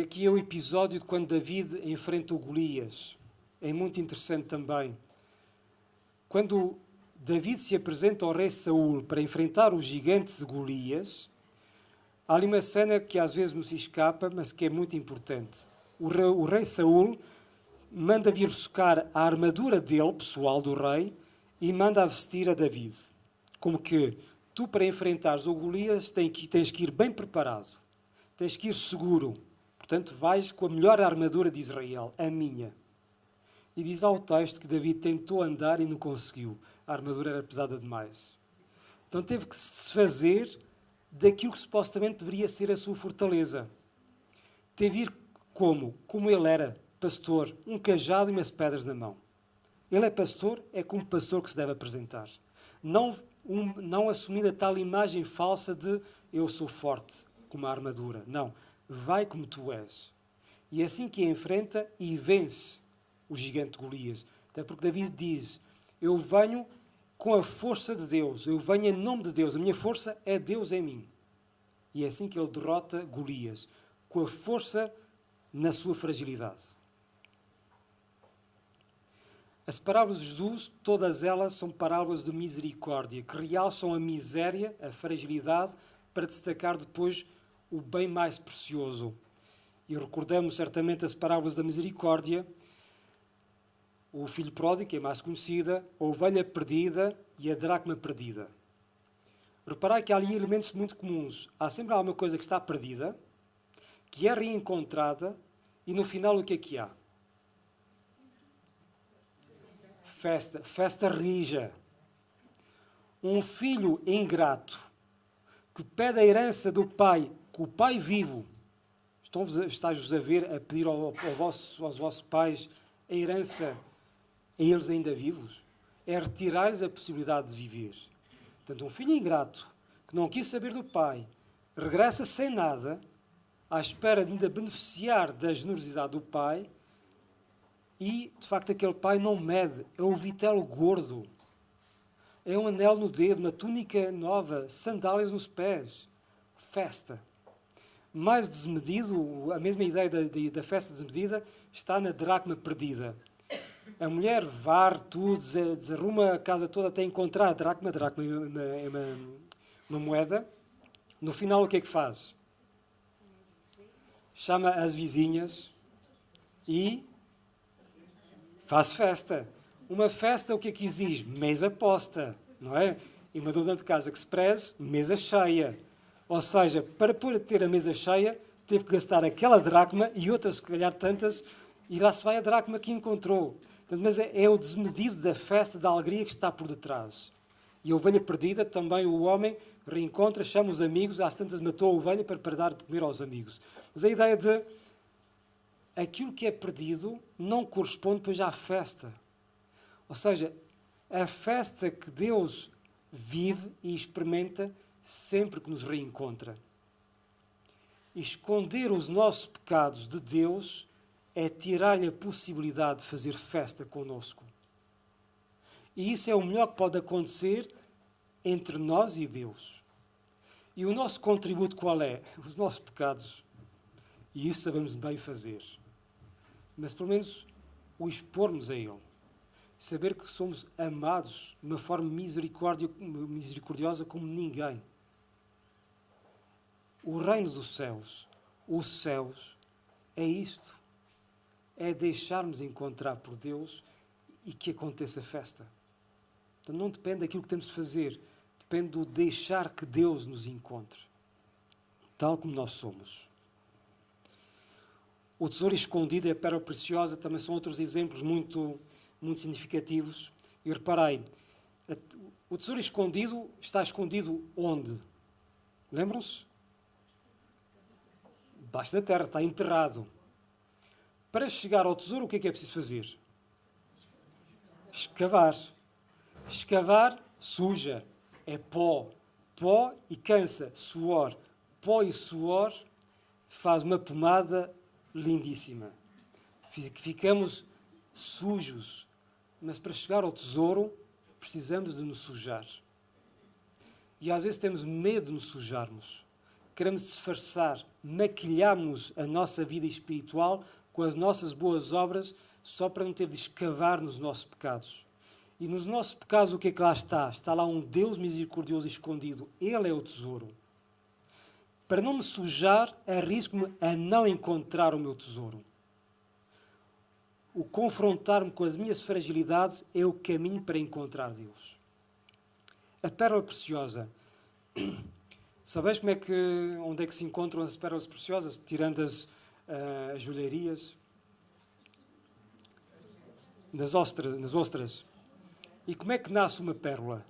Aqui é o episódio de quando David enfrenta o Golias. É muito interessante também. Quando David se apresenta ao rei Saul para enfrentar o gigante de Golias, há ali uma cena que às vezes nos escapa, mas que é muito importante. O rei Saul manda vir buscar a armadura dele, pessoal do rei, e manda a vestir a David. Como que tu, para enfrentares o Golias, tens que ir bem preparado. Tens que ir seguro. Portanto, vais com a melhor armadura de Israel, a minha. E diz ao texto que David tentou andar e não conseguiu. A armadura era pesada demais. Então teve que se desfazer daquilo que supostamente deveria ser a sua fortaleza. Teve de ir como? Como ele era pastor, um cajado e umas pedras na mão. Ele é pastor, é como pastor que se deve apresentar. Não assumindo a tal imagem falsa de eu sou forte, como a armadura. Não. Vai como tu és. E é assim que enfrenta e vence o gigante Golias. Até porque David diz, eu venho com a força de Deus. Eu venho em nome de Deus. A minha força é Deus em mim. E é assim que ele derrota Golias, com a força na sua fragilidade. As parábolas de Jesus, todas elas são parábolas de misericórdia, que realçam a miséria, a fragilidade, para destacar depois o bem mais precioso. E recordamos certamente as parábolas da misericórdia, o filho pródigo, que é mais conhecida, a ovelha perdida e a dracma perdida. Reparai que há ali elementos muito comuns. Há sempre alguma coisa que está perdida, que é reencontrada, e no final o que há? Festa rija. Um filho ingrato que pede a herança do pai, que o pai vivo, estás-vos a ver a pedir aos vossos pais a herança a eles ainda vivos? É retirar-lhes a possibilidade de viver. Portanto, um filho ingrato que não quis saber do pai, regressa sem nada, à espera de ainda beneficiar da generosidade do pai. E, de facto, aquele pai não mede. É um vitelo gordo. É um anel no dedo, uma túnica nova, sandálias nos pés. Festa. Mais desmedido, a mesma ideia da festa desmedida, está na dracma perdida. A mulher varre tudo, desarruma a casa toda até encontrar a dracma. A dracma é uma moeda. No final, o que é que faz? Chama as vizinhas e faz festa. Uma festa, o que é que exige? Mesa posta, não é? E uma dona de casa que se preze, mesa cheia. Ou seja, para poder ter a mesa cheia, teve que gastar aquela dracma e outras, se calhar tantas, e lá se vai a dracma que encontrou. Portanto, mas é o desmedido da festa, da alegria que está por detrás. E a ovelha perdida, também o homem reencontra, chama os amigos, às tantas matou a ovelha para dar de comer aos amigos. Mas a ideia de aquilo que é perdido não corresponde depois à festa. Ou seja, a festa que Deus vive e experimenta sempre que nos reencontra. E esconder os nossos pecados de Deus é tirar-lhe a possibilidade de fazer festa conosco. E isso é o melhor que pode acontecer entre nós e Deus. E o nosso contributo qual é? Os nossos pecados. E isso sabemos bem fazer. Mas pelo menos o expormos a Ele. Saber que somos amados de uma forma misericordiosa como ninguém. O reino dos céus, os céus, é isto. É deixarmos encontrar por Deus e que aconteça festa. Então não depende daquilo que temos de fazer, depende do deixar que Deus nos encontre, tal como nós somos. O tesouro escondido e a pérola preciosa também são outros exemplos muito significativos. E reparei, o tesouro escondido está escondido onde? Lembram-se? Debaixo da terra, está enterrado. Para chegar ao tesouro, o que é preciso fazer? Escavar. Escavar suja, é pó. Pó e cansa, suor. Pó e suor faz uma pomada lindíssima. Ficamos sujos, mas para chegar ao tesouro precisamos de nos sujar. E às vezes temos medo de nos sujarmos. Queremos disfarçar, maquilhamos a nossa vida espiritual com as nossas boas obras só para não ter de escavar nos nossos pecados. E nos nossos pecados o que é que lá está? Está lá um Deus misericordioso escondido. Ele é o tesouro. Para não me sujar, arrisco-me a não encontrar o meu tesouro. O confrontar-me com as minhas fragilidades é o caminho para encontrar Deus. A pérola preciosa. Sabeis onde é que se encontram as pérolas preciosas, tirando as joalherias? Nas ostras. E como é que nasce uma pérola?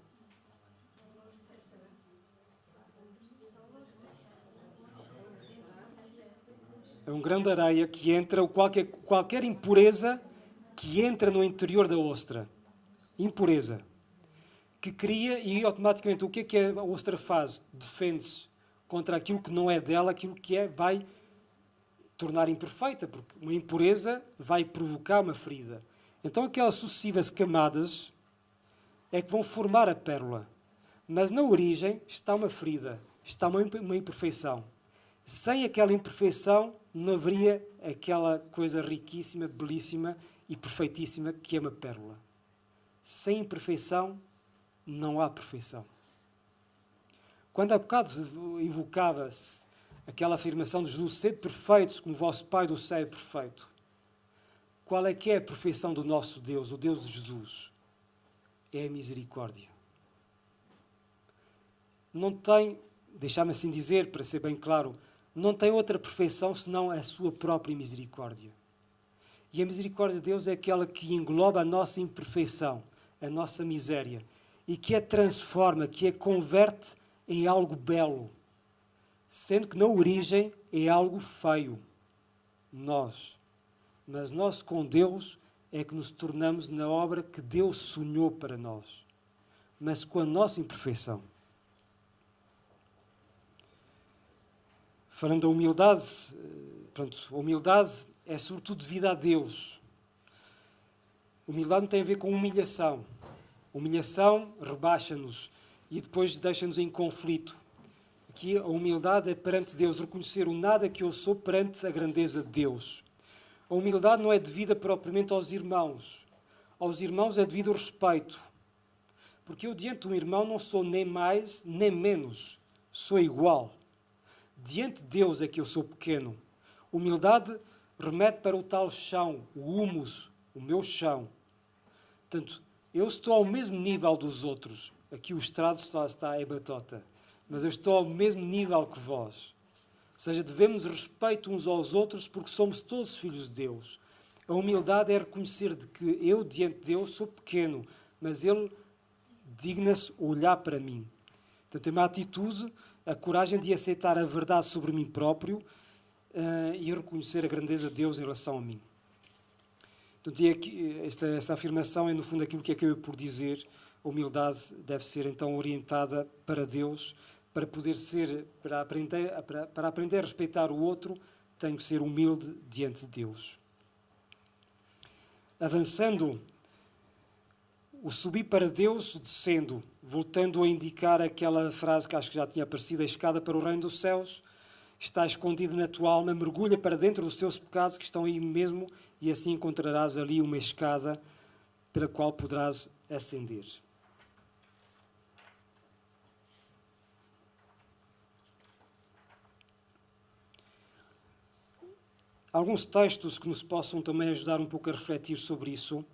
É um grão de areia que entra, qualquer impureza que entra no interior da ostra. Impureza. Que cria e automaticamente o que a ostra faz? Defende-se contra aquilo que não é dela, aquilo que vai tornar imperfeita, porque uma impureza vai provocar uma ferida. Então aquelas sucessivas camadas é que vão formar a pérola. Mas na origem está uma ferida, está uma imperfeição. Sem aquela imperfeição não haveria aquela coisa riquíssima, belíssima e perfeitíssima que é uma pérola. Sem imperfeição não há perfeição. Quando há bocado invocava-se aquela afirmação de Jesus, sede perfeitos como o vosso Pai do céu é perfeito. Qual é que é a perfeição do nosso Deus, o Deus de Jesus? É a misericórdia. Não tem, deixar-me assim dizer, para ser bem claro, não tem outra perfeição senão a sua própria misericórdia. E a misericórdia de Deus é aquela que engloba a nossa imperfeição, a nossa miséria, e que a transforma, que a converte em algo belo, sendo que na origem é algo feio. Mas nós com Deus é que nos tornamos na obra que Deus sonhou para nós, mas com a nossa imperfeição. Falando da humildade, a humildade é sobretudo devida a Deus. Humildade não tem a ver com humilhação. Humilhação rebaixa-nos e depois deixa-nos em conflito. Aqui a humildade é perante Deus, reconhecer o nada que eu sou perante a grandeza de Deus. A humildade não é devida propriamente aos irmãos. Aos irmãos é devido o respeito. Porque eu diante de um irmão não sou nem mais nem menos, sou igual. Diante de Deus é que eu sou pequeno. Humildade remete para o tal chão, o humus, o meu chão. Portanto, eu estou ao mesmo nível dos outros. Aqui o estrado está é batota. Mas eu estou ao mesmo nível que vós. Ou seja, devemos respeito uns aos outros porque somos todos filhos de Deus. A humildade é reconhecer de que eu, diante de Deus, sou pequeno, mas Ele digna-se olhar para mim. Então, tem uma atitude, a coragem de aceitar a verdade sobre mim próprio e reconhecer a grandeza de Deus em relação a mim. Então, esta afirmação é, no fundo, aquilo que acabei por dizer. A humildade deve ser, então, orientada para Deus. Para poder ser, para aprender a respeitar o outro, tenho que ser humilde diante de Deus. Avançando, o subir para Deus, descendo, voltando a indicar aquela frase que acho que já tinha aparecido, a escada para o reino dos céus, está escondida na tua alma, mergulha para dentro dos teus pecados que estão aí mesmo e assim encontrarás ali uma escada pela qual poderás ascender. Alguns textos que nos possam também ajudar um pouco a refletir sobre isso.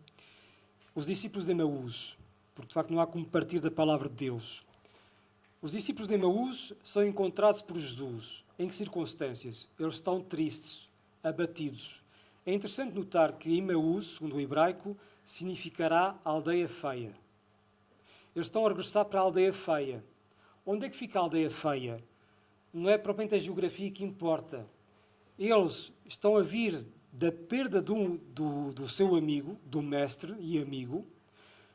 Os discípulos de Emaús, porque de facto não há como partir da palavra de Deus. Os discípulos de Emaús são encontrados por Jesus. Em que circunstâncias? Eles estão tristes, abatidos. É interessante notar que Emaús, segundo o hebraico, significará aldeia feia. Eles estão a regressar para a aldeia feia. Onde é que fica a aldeia feia? Não é propriamente a geografia que importa. Eles estão a vir da perda do seu amigo, do mestre e amigo,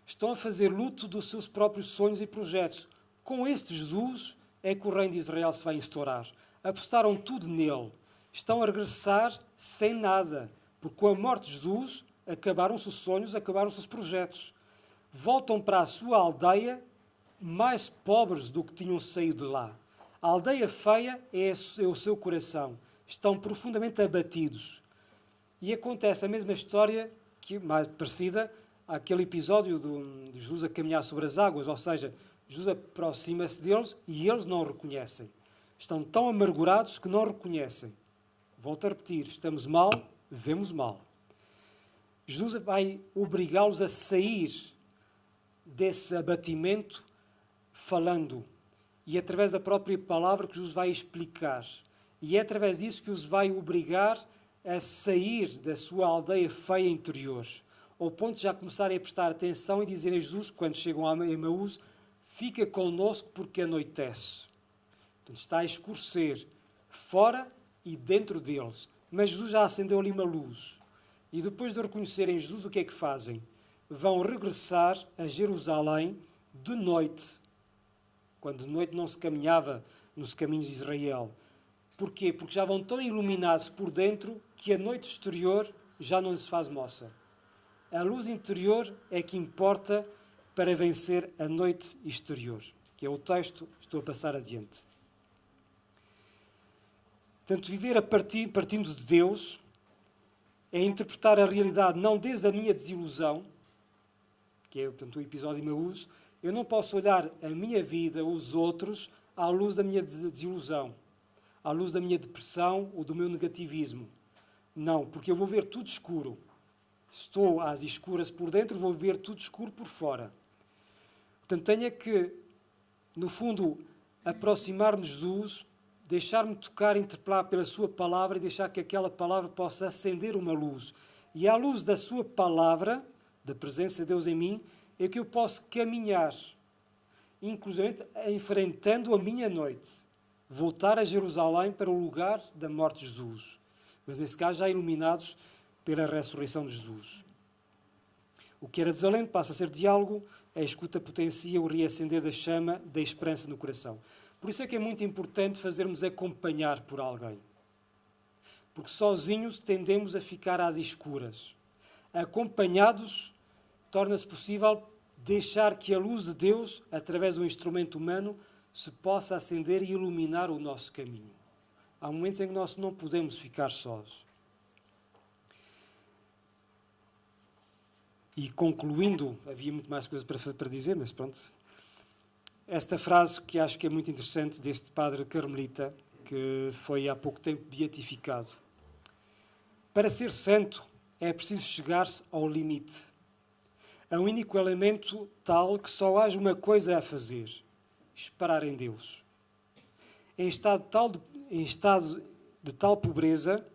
estão a fazer luto dos seus próprios sonhos e projetos. Com este Jesus é que o reino de Israel se vai instaurar. Apostaram tudo nele. Estão a regressar sem nada, porque com a morte de Jesus acabaram-se os sonhos, acabaram-se os projetos. Voltam para a sua aldeia mais pobres do que tinham saído de lá. A aldeia feia é o seu coração. Estão profundamente abatidos. E acontece a mesma história, que mais parecida, àquele episódio de Jesus a caminhar sobre as águas, ou seja, Jesus aproxima-se deles e eles não o reconhecem. Estão tão amargurados que não o reconhecem. Volto a repetir, estamos mal, vemos mal. Jesus vai obrigá-los a sair desse abatimento falando. E é através da própria palavra que Jesus vai explicar. E é através disso que os vai obrigar a sair da sua aldeia feia interior, ao ponto de já começarem a prestar atenção e dizerem a Jesus, quando chegam a Emaús, fica connosco porque anoitece. Então está a escurecer, fora e dentro deles. Mas Jesus já acendeu ali uma luz. E depois de reconhecerem Jesus, o que é que fazem? Vão regressar a Jerusalém de noite, quando de noite não se caminhava nos caminhos de Israel. Porquê? Porque já vão tão iluminados por dentro que a noite exterior já não lhes faz moça. A luz interior é que importa para vencer a noite exterior, que é o texto que estou a passar adiante. Portanto, viver partindo de Deus é interpretar a realidade não desde a minha desilusão, que é, portanto, o episódio de Emaús. Eu não posso olhar a minha vida, os outros, à luz da minha desilusão, à luz da minha depressão ou do meu negativismo. Não, porque eu vou ver tudo escuro. Estou às escuras por dentro, vou ver tudo escuro por fora. Portanto, tenho que, no fundo, aproximar-me de Jesus, deixar-me tocar, interpelar pela sua palavra e deixar que aquela palavra possa acender uma luz. E à luz da sua palavra, da presença de Deus em mim, é que eu posso caminhar, inclusive enfrentando a minha noite, voltar a Jerusalém para o lugar da morte de Jesus. Mas nesse caso já iluminados pela ressurreição de Jesus. O que era desalento passa a ser diálogo, a escuta potencia o reacender da chama da esperança no coração. Por isso é que é muito importante fazermos acompanhar por alguém. Porque sozinhos tendemos a ficar às escuras. Acompanhados, torna-se possível deixar que a luz de Deus, através do instrumento humano, se possa acender e iluminar o nosso caminho. Há momentos em que nós não podemos ficar sós. E concluindo, havia muito mais coisas para dizer, mas pronto. Esta frase que acho que é muito interessante deste padre carmelita, que foi há pouco tempo beatificado. Para ser santo é preciso chegar-se ao limite. A um único elemento tal que só haja uma coisa a fazer: esperar em Deus. Em estado de tal pobreza,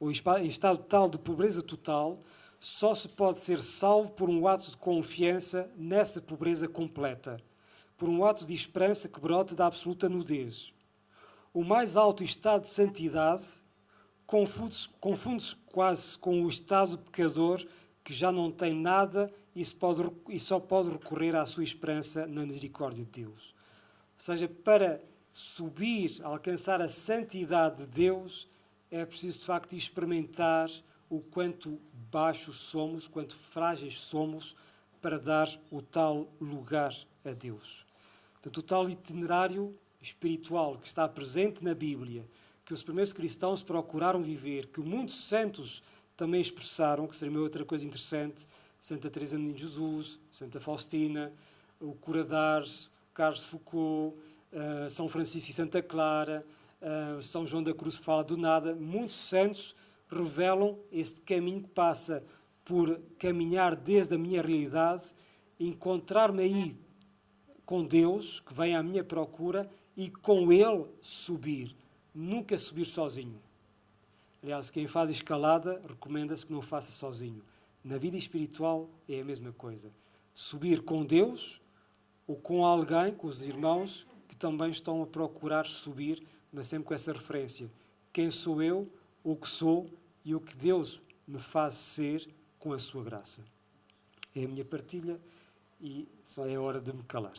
ou em estado tal de pobreza total, só se pode ser salvo por um ato de confiança nessa pobreza completa, por um ato de esperança que brota da absoluta nudez. O mais alto estado de santidade confunde-se quase com o estado de pecador que já não tem nada e só pode recorrer à sua esperança na misericórdia de Deus. Ou seja, para subir, alcançar a santidade de Deus, é preciso de facto experimentar o quanto baixos somos, quanto frágeis somos, para dar o tal lugar a Deus. Portanto, o tal itinerário espiritual que está presente na Bíblia, que os primeiros cristãos procuraram viver, que muitos santos também expressaram, que seria uma outra coisa interessante, Santa Teresa de Menino Jesus, Santa Faustina, o Cura d'Ars, Carlos Foucault, São Francisco e Santa Clara, São João da Cruz que fala do nada, muitos santos revelam este caminho que passa por caminhar desde a minha realidade, encontrar-me aí com Deus, que vem à minha procura, e com Ele subir. Nunca subir sozinho. Aliás, quem faz escalada, recomenda-se que não faça sozinho. Na vida espiritual é a mesma coisa. Subir com Deus ou com alguém, com os irmãos, que também estão a procurar subir, mas sempre com essa referência. Quem sou eu, o que sou e o que Deus me faz ser com a sua graça. É a minha partilha e só é hora de me calar.